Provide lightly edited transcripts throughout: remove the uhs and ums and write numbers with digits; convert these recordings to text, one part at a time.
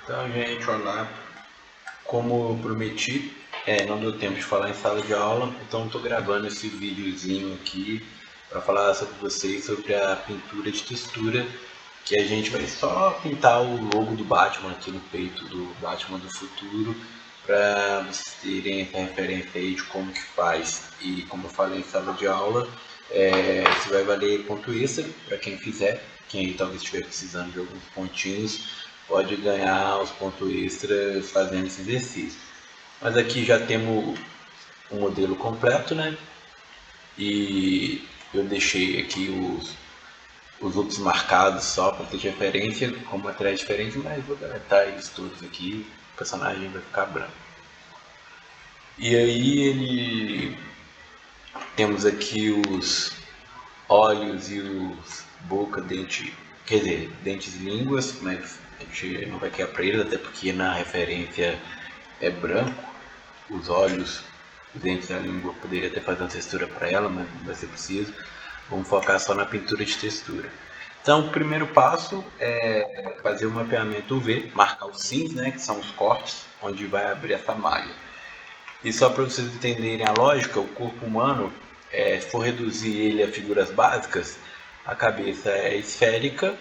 Então, gente, olá. Como eu prometi, não deu tempo de falar em sala de aula, então estou gravando esse videozinho aqui para falar sobre vocês sobre a pintura de textura, que a gente vai só pintar o logo do Batman aqui no peito do Batman do futuro, para vocês terem essa referência aí de como que faz. E como eu falei em sala de aula, isso vai valer ponto extra para quem fizer, quem talvez estiver precisando de alguns pontinhos pode ganhar os pontos extras fazendo esse exercício. Mas aqui já temos o modelo completo, né? E eu deixei aqui os outros marcados só para ter referência, como materiais diferentes, mas vou deletar eles todos aqui, o personagem vai ficar branco. E aí temos aqui os olhos e os boca, dente, quer dizer, dentes e línguas, mas a gente não vai criar para eles, até porque na referência é branco. Os olhos, os dentes e a língua poderia até fazer uma textura para ela, mas não vai ser preciso. Vamos focar só na pintura de textura. Então, o primeiro passo é fazer o mapeamento UV, marcar os sims, né, que são os cortes, onde vai abrir essa malha. E só para vocês entenderem a lógica, o corpo humano, se for reduzir ele a figuras básicas, a cabeça é esférica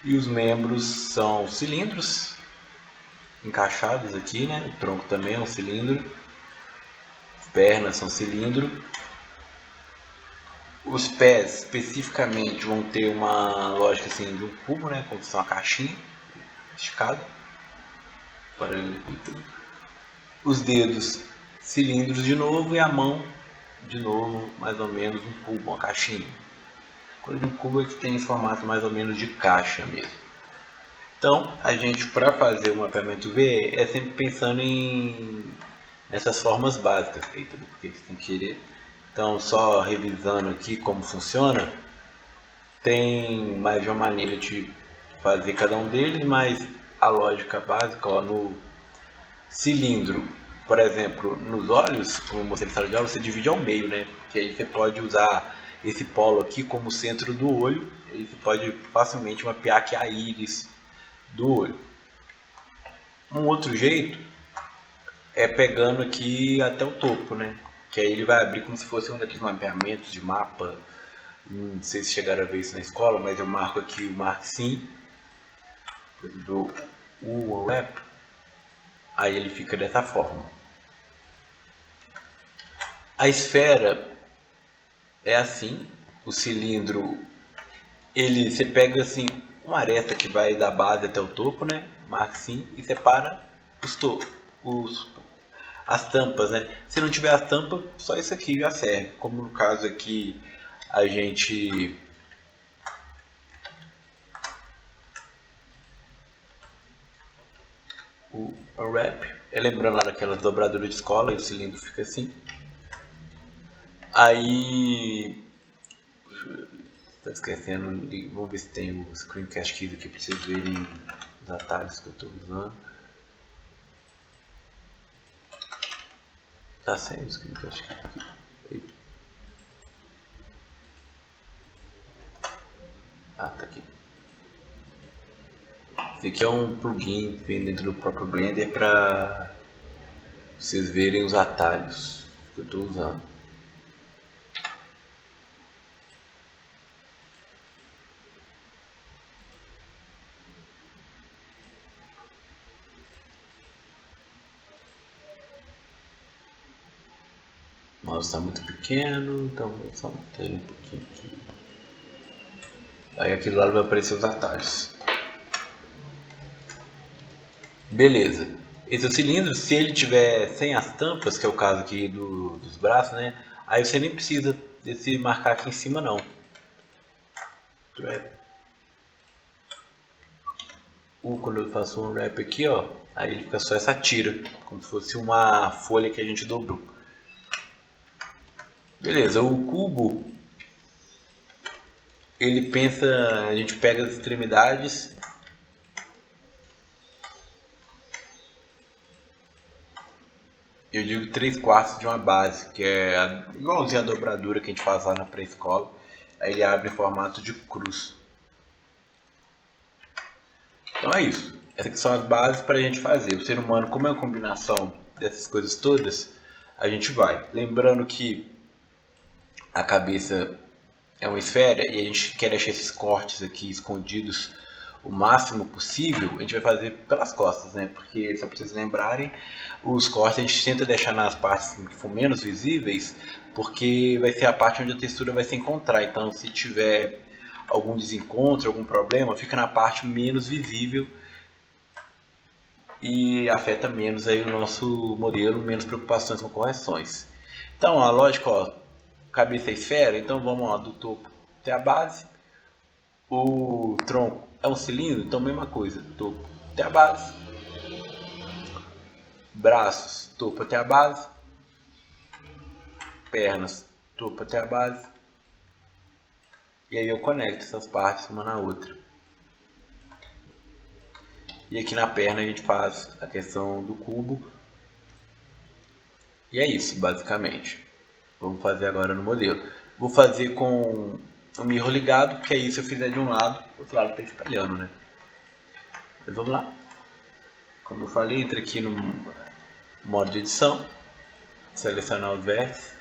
e os membros são cilindros encaixados aqui, né? O tronco também é um cilindro, as pernas são cilindro. Os pés especificamente vão ter uma lógica assim de um cubo, né? Como se fosse uma caixinha esticada. Os dedos cilindros de novo e a mão de novo mais ou menos um cubo, uma caixinha. Coisa de um cubo é que tem esse formato mais ou menos de caixa mesmo. Então a gente para fazer o mapeamento V é sempre pensando nessas formas básicas. Eita, porque você tem que querer. Então só revisando aqui como funciona, tem mais de uma maneira de fazer cada um deles, mas a lógica básica, ó, no cilindro, por exemplo, nos olhos, como eu mostrei na sala de aula, você divide ao meio, né? Que aí você pode usar esse polo aqui como centro do olho, e você pode facilmente mapear que é a íris do olho. Um outro jeito é pegando aqui até o topo, né? Que aí ele vai abrir como se fosse um daqueles mapeamentos de mapa. Não sei se chegaram a ver isso na escola, mas eu marco aqui o Mark Sim, do UOAP, aí ele fica dessa forma. A esfera é assim, o cilindro, você pega assim uma aresta que vai da base até o topo, né? Marca assim e separa as tampas, né? Se não tiver as tampas, só isso aqui já serve. Como no caso aqui a gente o wrap, lembrando lá daquelas dobraduras de escola, e o cilindro fica assim. Aí tá esquecendo, vamos ver se tem o screencast keys aqui para vocês verem os atalhos que eu estou usando. Tá sem o screencast key aqui. Ah, tá aqui. Esse aqui é um plugin que vem dentro do próprio Blender para vocês verem os atalhos que eu estou usando. O mouse está muito pequeno, então vou só manter um pouquinho aqui. Aí aqui do lado vai aparecer os atalhos. Beleza. Esse é o cilindro, se ele tiver sem as tampas, que é o caso aqui dos braços, né? Aí você nem precisa desse marcar aqui em cima não. Quando eu faço um wrap aqui, ó, aí ele fica só essa tira, como se fosse uma folha que a gente dobrou. Beleza, o cubo, ele pensa, a gente pega as extremidades, eu digo 3/4 de uma base, que é igualzinha a dobradura que a gente faz lá na pré-escola. Aí ele abre em formato de cruz. Então é isso. Essas aqui são as bases para a gente fazer. O ser humano, como é uma combinação dessas coisas todas, a gente vai. Lembrando que a cabeça é uma esfera e a gente quer deixar esses cortes aqui escondidos o máximo possível, a gente vai fazer pelas costas, né? Porque, só para vocês lembrarem, os cortes a gente tenta deixar nas partes que for menos visíveis, porque vai ser a parte onde a textura vai se encontrar. Então, se tiver algum desencontro, algum problema, fica na parte menos visível e afeta menos aí o nosso modelo, menos preocupações com correções. Então, a lógica, ó, cabeça é esfera, então vamos lá, do topo até a base. O tronco é um cilindro, então mesma coisa, topo até a base. Braços, topo até a base. Pernas, topo até a base. E aí eu conecto essas partes uma na outra. E aqui na perna a gente faz a questão do cubo. E é isso, basicamente. Vamos fazer agora no modelo. Vou fazer com o mirror ligado, porque aí se eu fizer de um lado, o outro lado está espelhando, né? Mas vamos lá. Como eu falei, entra aqui no modo de edição, selecionar os vértices.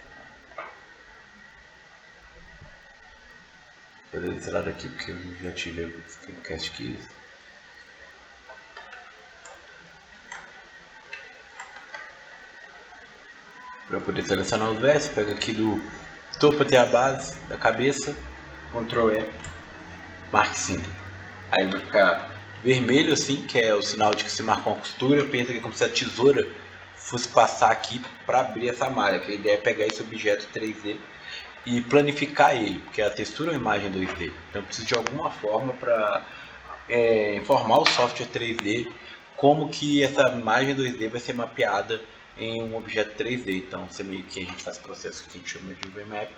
Vou fazer esse lado aqui porque eu já tive o Screencast Keys. Para poder selecionar os vértices, pega aqui do topo até a base da cabeça, Ctrl E, marque sim. Aí vai ficar vermelho assim, que é o sinal de que se marcou uma costura. Pensa que é como se a tesoura fosse passar aqui para abrir essa malha, que a ideia é pegar esse objeto 3D e planificar ele, porque a textura é uma imagem 2D. Então eu preciso de alguma forma para informar o software 3D como que essa imagem 2D vai ser mapeada em um objeto 3D. Então você meio que a gente faz processo que a gente chama de UVMap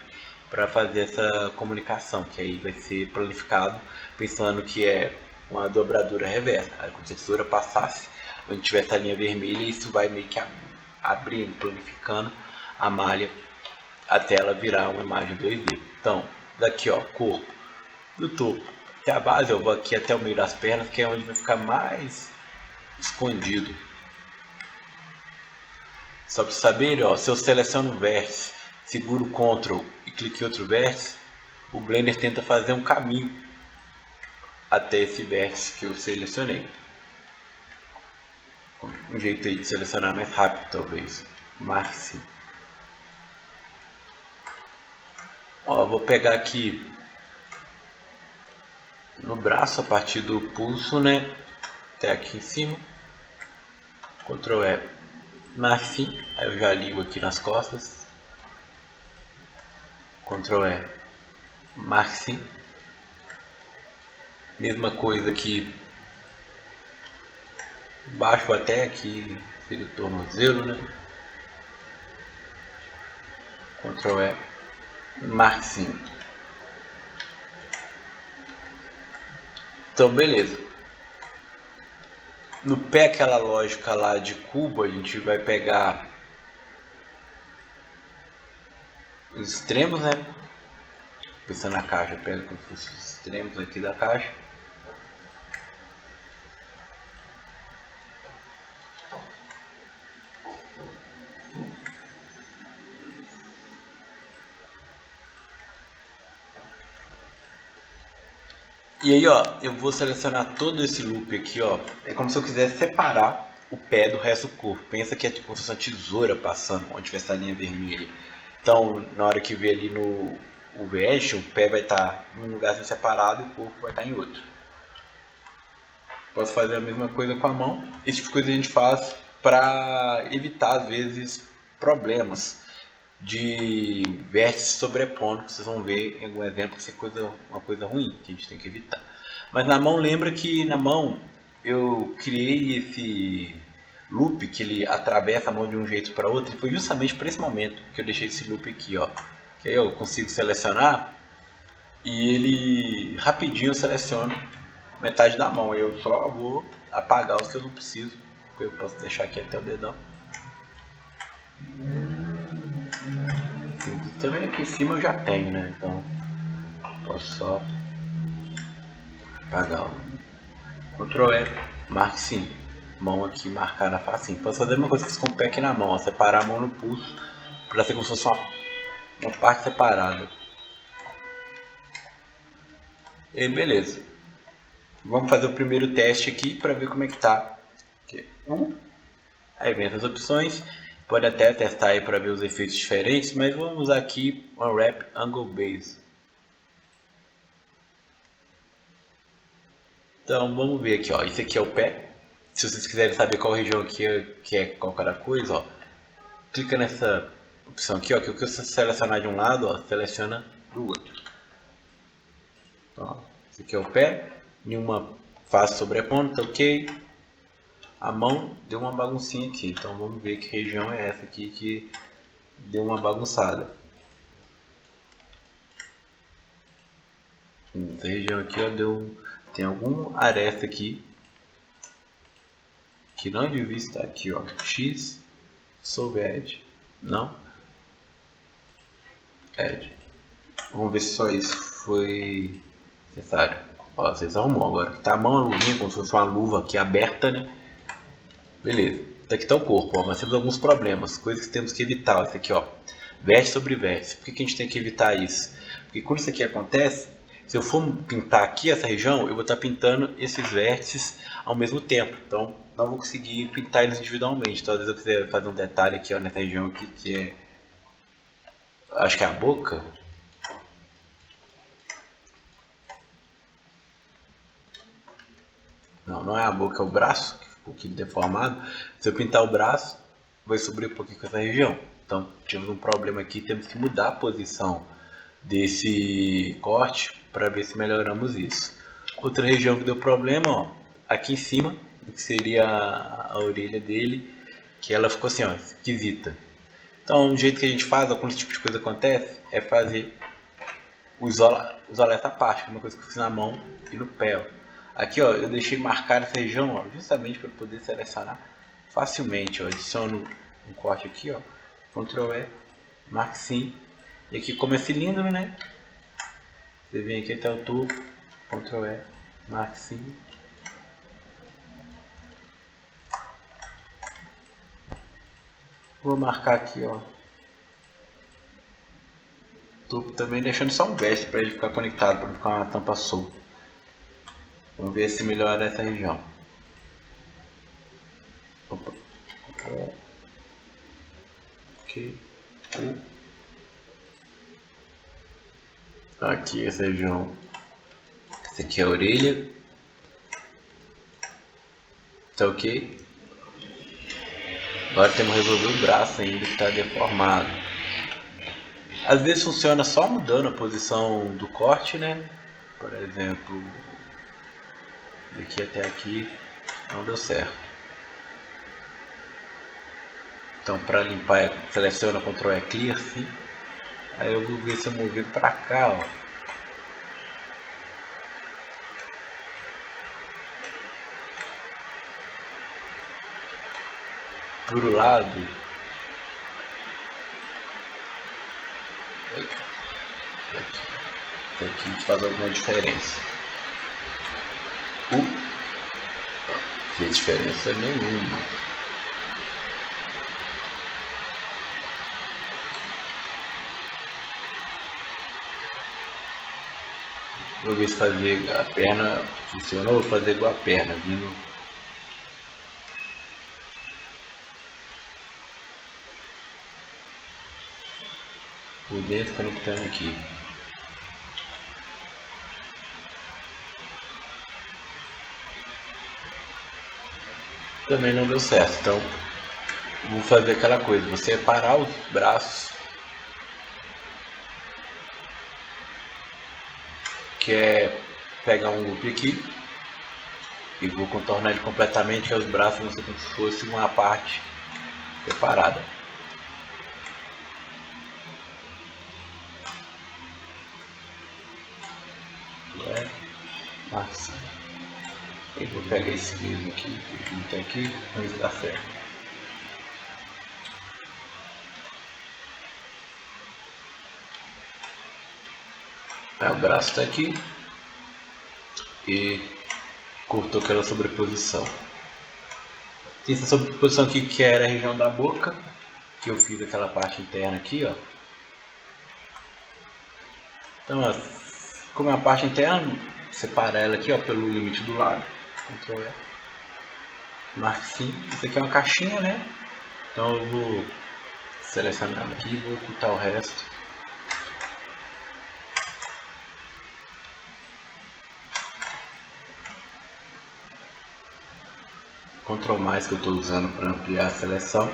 para fazer essa comunicação, que aí vai ser planificado pensando que é uma dobradura reversa. Aí, quando a textura passasse, onde tiver essa linha vermelha, isso vai meio que abrindo, planificando a malha até ela virar uma imagem 2D. Então, daqui ó, corpo, do topo até a base, eu vou aqui até o meio das pernas, que é onde vai ficar mais escondido. Só para saber, ó, se eu seleciono o vértice, seguro o Ctrl e clique em outro vértice, o Blender tenta fazer um caminho até esse vértice que eu selecionei. Um jeito aí de selecionar mais rápido, talvez. Marque sim. Ó, vou pegar aqui no braço a partir do pulso, né? Até aqui em cima. Ctrl E, marque sim. Aí eu já ligo aqui nas costas. Ctrl E, marque sim. Mesma coisa aqui baixo até aqui, seria o tornozelo, né? Ctrl E, marque sim. Então beleza. No pé, aquela lógica lá de cubo, a gente vai pegar os extremos, né? Pensando na caixa, pega como se fossem os extremos aqui da caixa. E aí, ó, eu vou selecionar todo esse loop aqui, ó. É como se eu quisesse separar o pé do resto do corpo. Pensa que é tipo uma tesoura passando onde tiver essa linha vermelha. Então, na hora que ver ali no veste, o pé vai estar em um lugar separado e o corpo vai estar em outro. Posso fazer a mesma coisa com a mão. Esse tipo de coisa a gente faz para evitar, às vezes, problemas de vértices sobrepondo, que vocês vão ver em algum exemplo que isso é uma coisa ruim que a gente tem que evitar. Mas na mão, lembra que na mão eu criei esse loop que ele atravessa a mão de um jeito para outro, e foi justamente para esse momento que eu deixei esse loop aqui, ó. Que aí eu consigo selecionar e ele rapidinho seleciona metade da mão. Eu só vou apagar os que eu não preciso, eu posso deixar aqui até o dedão. Também aqui em cima eu já tenho, né? Então posso só apagar o Ctrl F, marque sim. Mão aqui marcada facinho. Pode fazer a mesma coisa que com o pé aqui na mão, ó. Separar a mão no pulso para ser como se fosse uma parte separada. E beleza. Vamos fazer o primeiro teste aqui para ver como é que tá. Aí vem essas opções. Pode até testar aí para ver os efeitos diferentes, mas vamos usar aqui Unwrap Angle Base. Então vamos ver aqui, ó. Esse aqui é o pé. Se vocês quiserem saber qual região aqui que é qual cada coisa, ó, clica nessa opção aqui, ó, que o que você selecionar de um lado, ó, seleciona do outro. Então, ó, esse aqui é o pé, nenhuma face sobrepondo, tá ok. A mão deu uma baguncinha aqui, então vamos ver que região é essa aqui que deu uma bagunçada. Essa região aqui, ó, tem algum aresta aqui que não devia estar aqui, ó. X sobre Edge, não? Edge. Vamos ver se só isso foi necessário. Ó, vocês arrumou agora. Tá a mão, a luvinha, como se fosse uma luva aqui aberta, né? Beleza. Daqui tá o corpo, ó, mas temos alguns problemas, coisas que temos que evitar. Ó, esse aqui, ó, vértice sobre vértice. Por que a gente tem que evitar isso? Porque quando isso aqui acontece, se eu for pintar aqui essa região, eu vou estar pintando esses vértices ao mesmo tempo. Então, não vou conseguir pintar eles individualmente. Então, às vezes eu quiser fazer um detalhe aqui, ó, nessa região aqui, que é, acho que é a boca. Não, não é a boca, é o braço, que ficou um pouquinho deformado. Se eu pintar o braço, vai sobrir um pouquinho com essa região. Então, tivemos um problema aqui, temos que mudar a posição desse corte para ver se melhoramos isso. Outra região que deu problema, ó, aqui em cima, que seria a orelha dele, que ela ficou assim, ó, esquisita. Então, o jeito que a gente faz, ó, quando esse tipo de coisa acontece, é fazer isolar essa parte, que é uma coisa que eu fiz na mão e no pé. Ó. Aqui, ó, eu deixei marcar essa região, ó, justamente para poder selecionar facilmente. Ó. Adiciono um corte aqui, ó, Ctrl E, marque sim. E aqui como é cilindro, né? Você vem aqui até o topo, Ctrl E, marque sim. Vou marcar aqui, ó, topo também, deixando só um veste para ele ficar conectado, para não ficar uma tampa solta. Vamos ver se melhora essa região. Opa. Ok. Aqui essa região. Essa aqui é a orelha. Tá ok? Agora temos que resolver o braço ainda que está deformado. Às vezes funciona só mudando a posição do corte, né? Por exemplo, daqui até aqui não deu certo. Então para limpar, seleciona Ctrl E Clear, sim. Aí eu vou ver se eu mover para cá, ó. Pro lado. Isso aqui faz alguma diferença. Não fez diferença nenhuma. Vou ver se fazer a perna funcionou, vou fazer igual a perna, vindo por dentro, conectando aqui. Também não deu certo, então vou fazer aquela coisa, vou separar os braços, que é pegar um loop aqui e vou contornar ele completamente, que os braços vão ser como se fosse uma parte separada. Massa. Eu vou pegar esse mesmo aqui, junto aqui, vamos dar certo. O braço está aqui e cortou aquela sobreposição. Tem essa sobreposição aqui que era a região da boca, que eu fiz aquela parte interna aqui, ó. Então, ó, como é a parte interna, separar ela aqui, ó, pelo limite do lado. Ctrl E. Marque sim. Isso aqui é uma caixinha, né? Então eu vou selecionar aqui e vou ocultar o resto. Ctrl mais que eu estou usando para ampliar a seleção.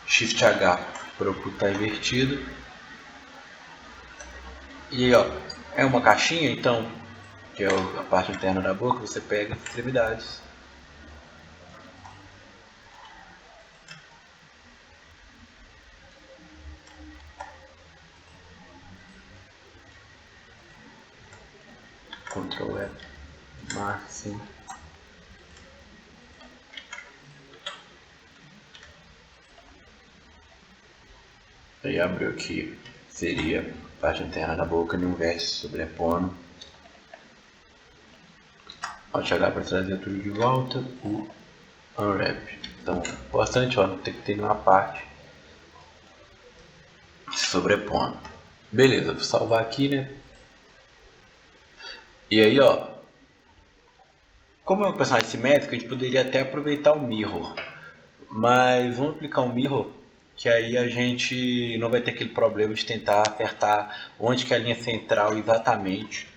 Shift H para ocultar invertido. E aí, ó, é uma caixinha, então, que é a parte interna da boca, você pega as extremidades. Ctrl E, máximo. Aí abriu aqui, seria a parte interna da boca, no verso sobrepondo. Alt H para trazer tudo de volta, o Unwrap. Então, importante, ó, não tem que ter nenhuma parte se sobrepondo. Beleza, vou salvar aqui, né? E aí, ó, como é um personagem simétrico, a gente poderia até aproveitar o Mirror. Mas vamos aplicar um Mirror, que aí a gente não vai ter aquele problema de tentar acertar onde que é a linha central exatamente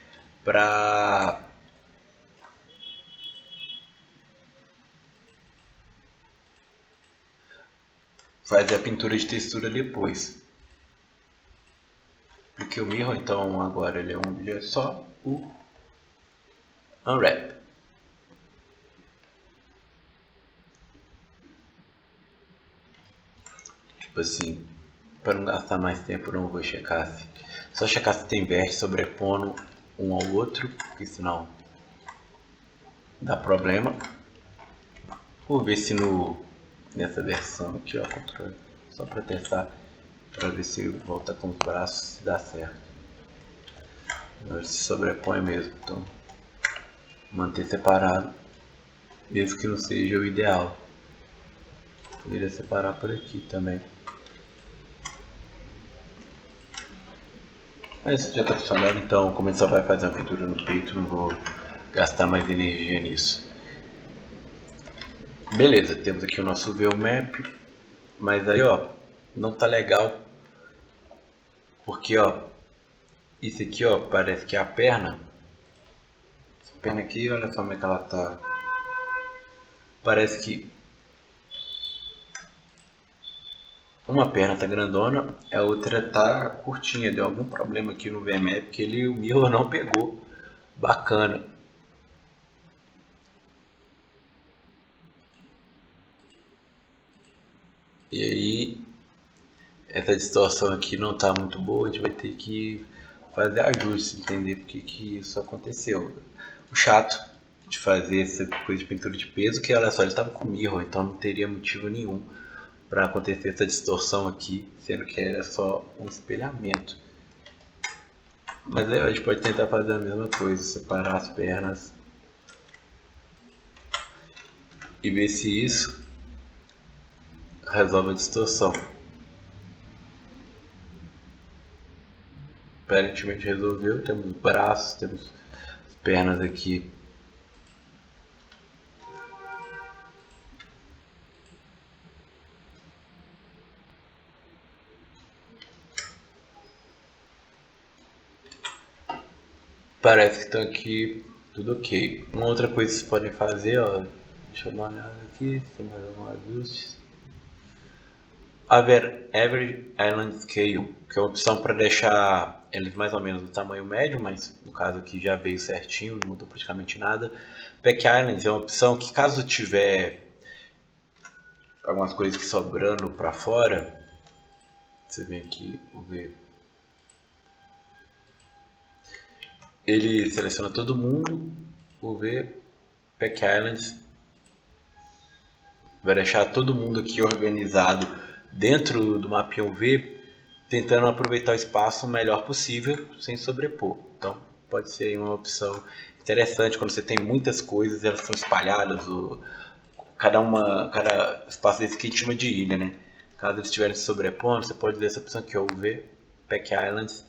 para fazer a pintura de textura depois. Porque o Mirror, então, agora ele é um objeto só, o Unwrap. Tipo assim, para não gastar mais tempo, eu não vou checar se... Só checar se tem vértice sobrepondo um ao outro, porque senão dá problema. Vou ver se nessa versão aqui, ó, controle, só para testar, para ver se volta com os braços, se dá certo. Se sobrepõe mesmo, então manter separado, mesmo que não seja o ideal. Poderia separar por aqui também. Mas já está funcionando, então como a gente só vai fazer uma pintura no peito, não vou gastar mais energia nisso. Beleza, temos aqui o nosso View Map, mas aí, ó, não tá legal, porque, ó, isso aqui, ó, parece que é a perna. Essa perna aqui, olha só como é que ela tá. Parece que uma perna tá grandona, a outra tá curtinha. Deu algum problema aqui no VMAP que o Mirror não pegou. Bacana. E aí, essa distorção aqui não tá muito boa, a gente vai ter que fazer ajustes, entender porque que isso aconteceu. O chato de fazer essa coisa de pintura de peso, que olha só, ele estava com mirror, então não teria motivo nenhum para acontecer essa distorção aqui, sendo que era só um espelhamento. Mas aí a gente pode tentar fazer a mesma coisa, separar as pernas e ver se isso resolve a distorção. Aparentemente resolveu, temos braços, temos pernas aqui. Parece que estão aqui tudo ok. Uma outra coisa que vocês podem fazer, ó, deixa eu dar uma olhada aqui, se tem mais algum ajuste. Average Island Scale, que é uma opção para deixar eles mais ou menos do tamanho médio, mas no caso aqui já veio certinho, não mudou praticamente nada. Pack Islands é uma opção que caso tiver algumas coisas que sobrando para fora, você vem aqui, vou ver. Ele seleciona todo mundo, vou ver, Pack Islands, vai deixar todo mundo aqui organizado dentro do mapinha UV, tentando aproveitar o espaço o melhor possível, sem sobrepor. Então, pode ser uma opção interessante quando você tem muitas coisas, elas estão espalhadas, cada espaço desse aqui chama de ilha, né? Caso eles estiverem se sobrepondo, você pode usar essa opção aqui, ó, UV, Pack Islands,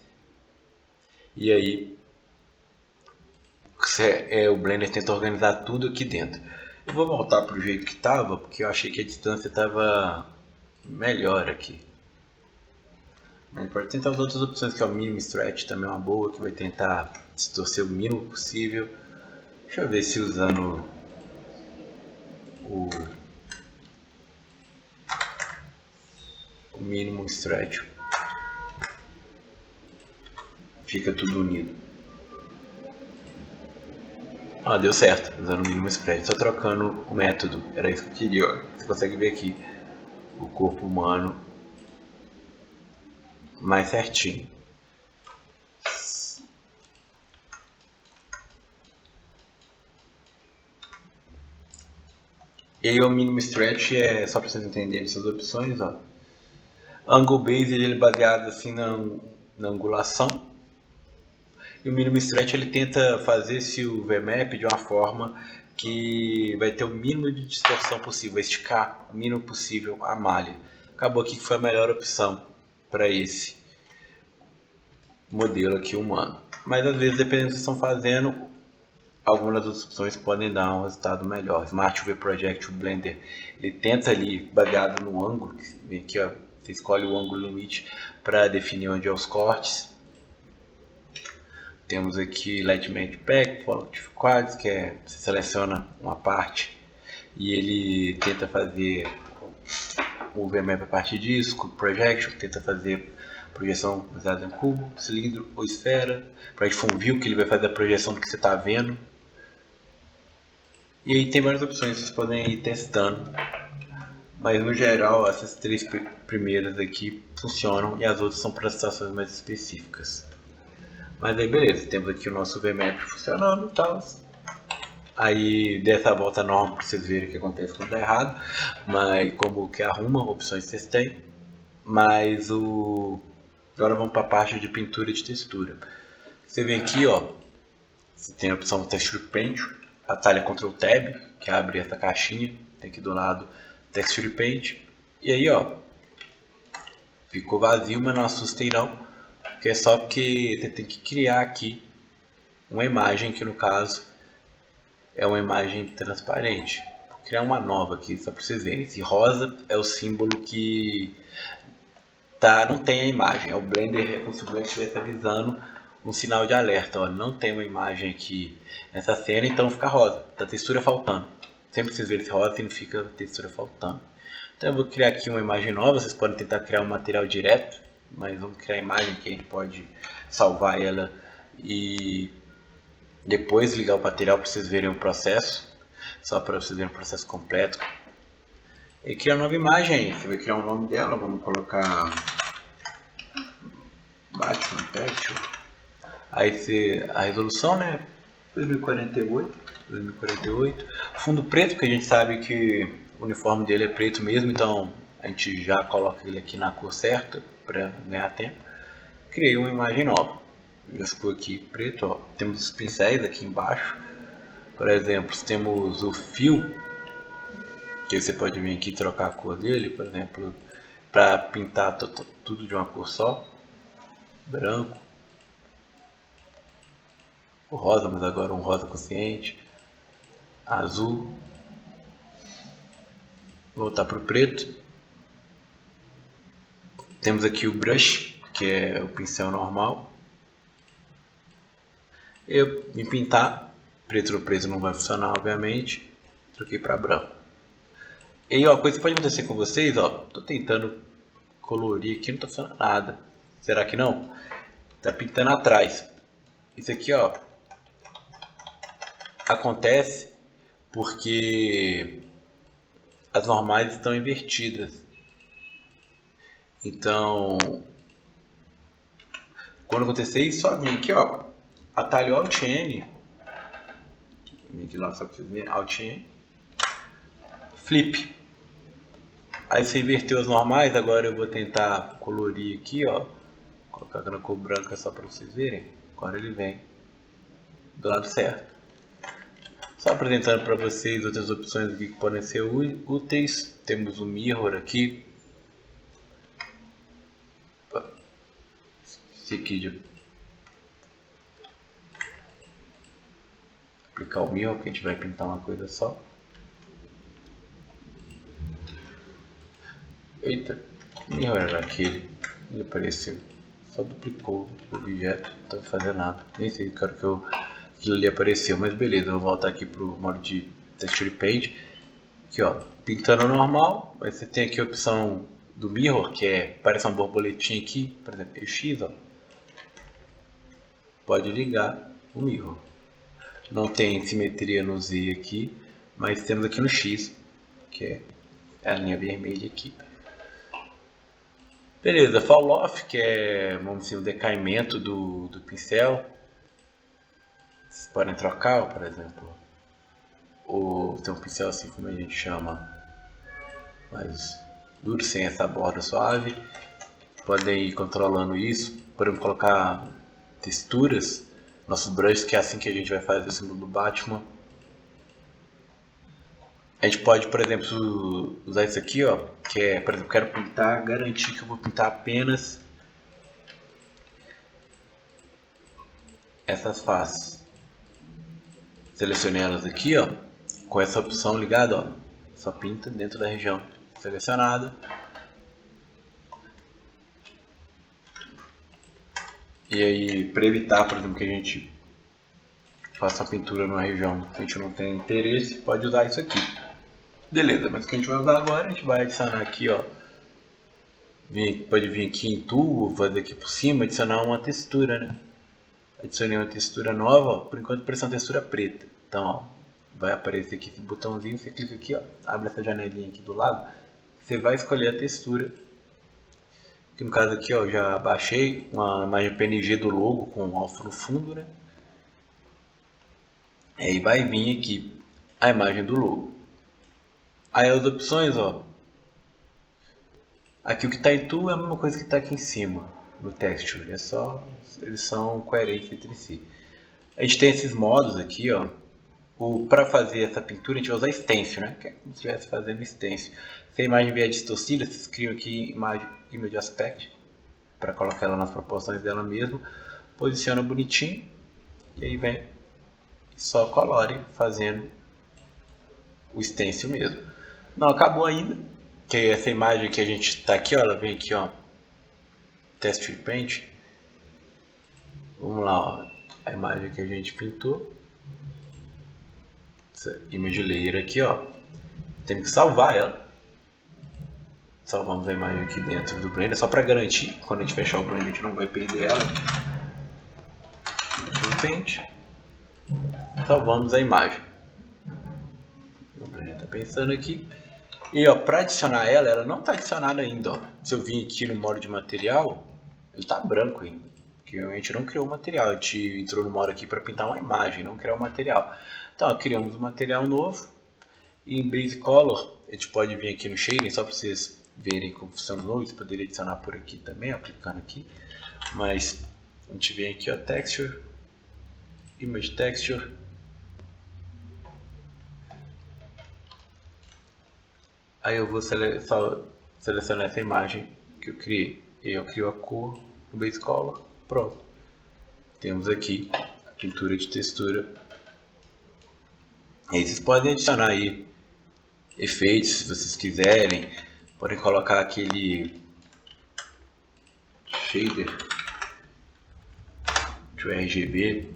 e aí o Blender tenta organizar tudo aqui dentro. Eu vou voltar para o jeito que estava, porque eu achei que a distância estava melhor aqui. Mas pode tentar as outras opções, que é o Minimum Stretch, também é uma boa, que vai tentar distorcer o mínimo possível. Deixa eu ver se usando o Minimum Stretch fica tudo unido. Ah, deu certo, usando o Minimum Stretch, só trocando o método, era isso que eu queria. Ó. Você consegue ver aqui o corpo humano mais certinho. E aí o Minimum Stretch é, só para vocês entenderem essas opções, ó. Angle Base ele é baseado assim na angulação. E o Minimum Stretch ele tenta fazer esse VMAP de uma forma que vai ter o mínimo de distorção possível, vai esticar o mínimo possível a malha. Acabou aqui que foi a melhor opção para esse modelo aqui humano. Mas às vezes, dependendo do que vocês estão fazendo, algumas das opções podem dar um resultado melhor. Smart UV Project, o Blender, ele tenta ali, baseado no ângulo, aqui ó, você escolhe o ângulo limite para definir onde é os cortes. Temos aqui Light Match Pack, Fallout Quads, que é, você seleciona uma parte e ele tenta fazer o VMAP a partir disso, Cube Projection, tenta fazer projeção baseada em cubo, cilindro ou esfera, Project From View, que ele vai fazer a projeção do que você está vendo. E aí tem várias opções, vocês podem ir testando. Mas no geral, essas três primeiras aqui funcionam e as outras são para situações mais específicas. Mas aí beleza, temos aqui o nosso VMAP funcionando e tal. Aí dessa volta normal para vocês verem o que acontece quando dá errado. Mas como que arruma, opções vocês têm. Mas agora vamos para a parte de pintura e de textura. Você vem aqui, ó. Você tem a opção Texture Paint, atalha Ctrl Tab, que abre essa caixinha. Tem aqui do lado Texture Paint. E aí, ó. Ficou vazio, mas não assustei não. Que é só porque você tem que criar aqui uma imagem, que no caso é uma imagem transparente. Vou criar uma nova aqui só para vocês verem. Esse rosa é o símbolo que não tem a imagem. É o Blender, é como se o Blender estivesse avisando um sinal de alerta. Ó, não tem uma imagem aqui nessa cena, então fica rosa. Tá textura faltando. Sempre que vocês verem esse rosa, significa textura faltando. Então eu vou criar aqui uma imagem nova. Vocês podem tentar criar um material direto, mas vamos criar a imagem que a gente pode salvar ela e depois ligar o material para vocês verem o processo, só para vocês verem o processo completo. E criar uma nova imagem, você vai criar o nome dela, vamos colocar Batman Pet. Aí a resolução, né, 2048, fundo preto, que a gente sabe que o uniforme dele é preto mesmo, então a gente já coloca ele aqui na cor certa para ganhar tempo. Criei uma imagem nova, já ficou aqui preto, ó. Temos os pincéis aqui embaixo, por exemplo, temos o fio, que você pode vir aqui trocar a cor dele, por exemplo, para pintar tudo de uma cor só, branco, o rosa, mas agora um rosa consciente, azul, voltar para o preto. Temos aqui o brush, que é o pincel normal. Eu vim pintar, preto no preto não vai funcionar, obviamente, troquei para branco. E aí, ó, coisa que pode acontecer com vocês, ó, tô tentando colorir aqui, não tá funcionando nada. Será que não? Tá pintando atrás. Isso aqui, ó, acontece porque as normais estão invertidas. Então, quando acontecer isso, só vem aqui, ó, atalho Alt N, vem aqui lá só pra vocês verem, Alt N, Flip. Aí você inverteu as normais, agora eu vou tentar colorir aqui, ó, colocar na cor branca só para vocês verem. Agora ele vem. do lado certo. Só apresentando para vocês outras opções aqui que podem ser úteis. Temos o mirror aqui. Esse aqui de aplicar o mirror, que a gente vai pintar uma coisa só. Eita, o mirror era aquele. Ele apareceu. Só duplicou o objeto, não estava fazendo nada. Nem sei que hora que aquilo ali apareceu, mas beleza, eu vou voltar aqui pro modo de Texture Paint. Aqui ó, pintando normal, mas você tem aqui a opção do mirror, que parece uma borboletinha aqui, por exemplo, o X, ó. Pode ligar o mirror. Não tem simetria no Z aqui, mas temos aqui no X, que é a linha vermelha aqui. Beleza, fall off, que é, vamos dizer, o decaimento do pincel. Vocês podem trocar, por exemplo, ou tem um pincel assim como a gente chama, mais duro, sem essa borda suave. Podem ir controlando isso, podemos colocar texturas, nossos brushes, que é assim que a gente vai fazer o símbolo do Batman. A gente pode, por exemplo, usar isso aqui, ó, que é, por exemplo, quero pintar, garantir que eu vou pintar apenas essas faces. Selecionei elas aqui, ó, com essa opção ligada, ó, só pinta dentro da região selecionada. E aí, para evitar, por exemplo, que a gente faça a pintura numa região que a gente não tem interesse, pode usar isso aqui. Beleza, mas o que a gente vai usar agora, a gente vai adicionar aqui, ó, pode vir aqui em Tool, fazer aqui por cima, adicionar uma textura, né? Adicionei uma textura nova, ó, por enquanto pressão textura preta. Então, ó, vai aparecer aqui esse botãozinho, você clica aqui, ó, abre essa janelinha aqui do lado, você vai escolher a textura. Aqui no caso aqui, ó, já baixei uma imagem PNG do logo com alfa no fundo, né? Aí vai vir aqui a imagem do logo. Aí as opções, ó, aqui o que está em Tool é a mesma coisa que está aqui em cima no Texture, é só, eles são coerentes entre si. A gente tem esses modos aqui, ó. Para fazer essa pintura a gente vai usar stencil, né? Que é como se estivesse fazendo stencil. Se a imagem vier distorcida, vocês criam aqui image aspect para colocar ela nas proporções dela mesmo. Posiciona bonitinho e aí vem só colore fazendo o stencil mesmo. Não acabou ainda, que essa imagem que a gente está aqui, ó, ela vem aqui, ó, Texture Paint. Vamos lá, ó, a imagem que a gente pintou. Essa image layer aqui, ó, tem que salvar ela. Salvamos a imagem aqui dentro do Blender, só para garantir, quando a gente fechar o Blender a gente não vai perder ela. Paint. Salvamos a imagem. O Blender está pensando aqui. E ó, para adicionar ela não está adicionada ainda. Ó. Se eu vir aqui no modo de material, ele está branco ainda. Porque a gente não criou o material, a gente entrou no modo aqui para pintar uma imagem, não criar o material. Então, ó, criamos um material novo. E em Base Color, a gente pode vir aqui no Shading, só para vocês verem como funciona o novo. Você poderia adicionar por aqui também, ó, clicando aqui. Mas a gente vem aqui, ó, Texture, Image Texture. Aí eu vou selecionar essa imagem que eu criei. E eu crio a cor no Base Color. Pronto. Temos aqui a pintura de textura. E aí vocês podem adicionar aí efeitos se vocês quiserem. Podem colocar aquele shader de RGB.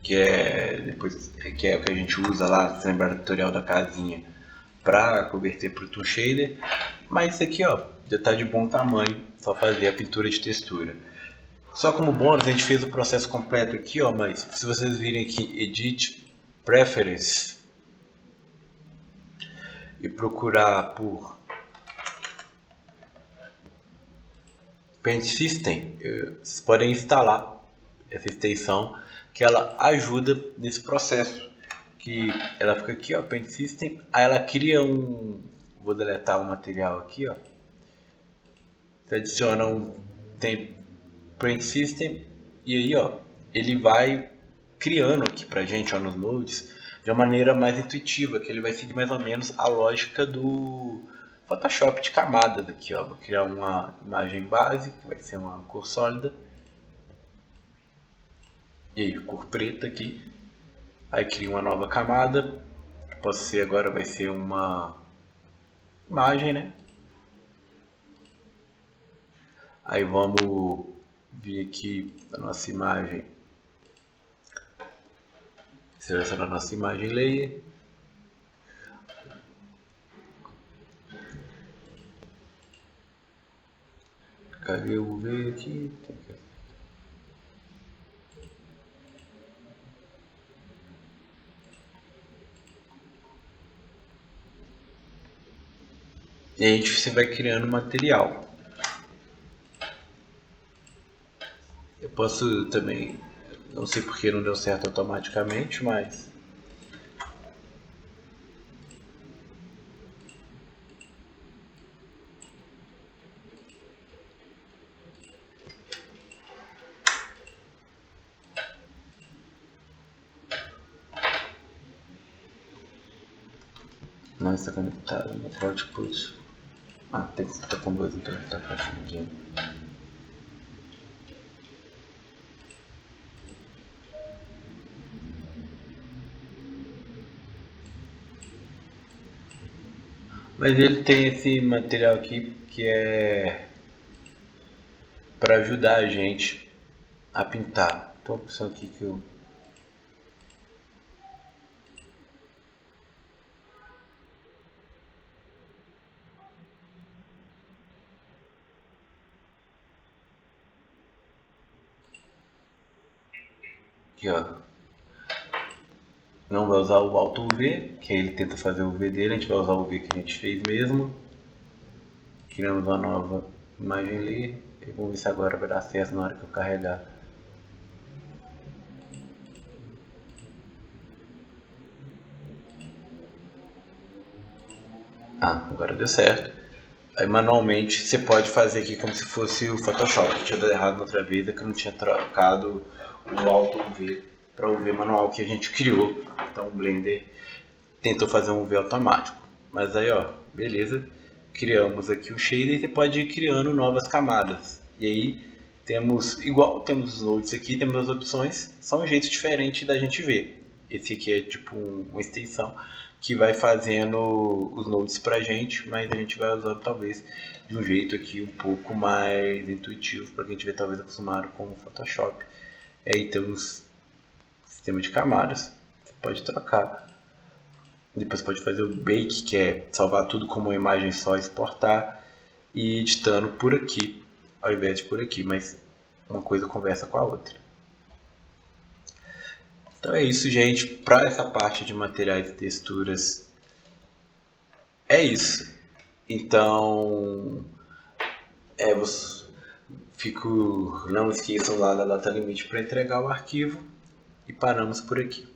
Que é o que a gente usa lá, se lembrar do tutorial da casinha, para converter para o Tool Shader. Mas isso aqui, ó, já está de bom tamanho, só fazer a pintura de textura. Só como bônus, a gente fez o processo completo aqui, ó, mas se vocês virem aqui, Edit Preference, e procurar por Paint System, vocês podem instalar essa extensão, que ela ajuda nesse processo. Que ela fica aqui, ó, Paint System, aí ela cria vou deletar o material aqui, ó. Você adiciona um template system e aí, ó, ele vai criando aqui pra gente, ó, nos nodes, de uma maneira mais intuitiva, que ele vai seguir mais ou menos a lógica do Photoshop de camadas aqui, ó. Vou criar uma imagem base, que vai ser uma cor sólida. E aí, cor preta aqui. Aí cria uma nova camada. Pode ser agora, vai ser uma imagem, né? Aí vamos vir aqui na nossa imagem, selecionar a nossa imagem layer. Cadê o V aqui? E aí você vai criando material. Eu posso também, não sei porque não deu certo automaticamente, mas não está conectado no output. Ah, tem que estar com dois, então está confundindo. Mas ele tem esse material aqui que é para ajudar a gente a pintar. Então a opção aqui que eu aqui, ó, não vai usar o Alt V, que aí ele tenta fazer o V dele, a gente vai usar o V que a gente fez mesmo. Criamos uma nova imagem ali. E vamos ver se agora vai dar certo na hora que eu carregar. Ah, agora deu certo. Aí manualmente você pode fazer aqui como se fosse o Photoshop. Que tinha dado errado na outra vez, é que eu não tinha trocado o Alt V para o V manual que a gente criou. Então o Blender tentou fazer um V automático. Mas aí, ó, beleza. Criamos aqui o shader e você pode ir criando novas camadas. E aí temos, igual temos os nodes aqui, temos as opções, são um jeito diferente da gente ver. Esse aqui é tipo uma extensão que vai fazendo os nodes pra gente, mas a gente vai usando talvez de um jeito aqui um pouco mais intuitivo para que a gente ver talvez acostumado com o Photoshop. E aí temos sistema de camadas, você pode trocar. Depois pode fazer o bake, que é salvar tudo como uma imagem só, exportar e ir editando por aqui, ao invés de por aqui, mas uma coisa conversa com a outra. Então é isso, gente. Para essa parte de materiais e texturas, é isso. Então, não esqueçam lá da data limite para entregar o arquivo e paramos por aqui.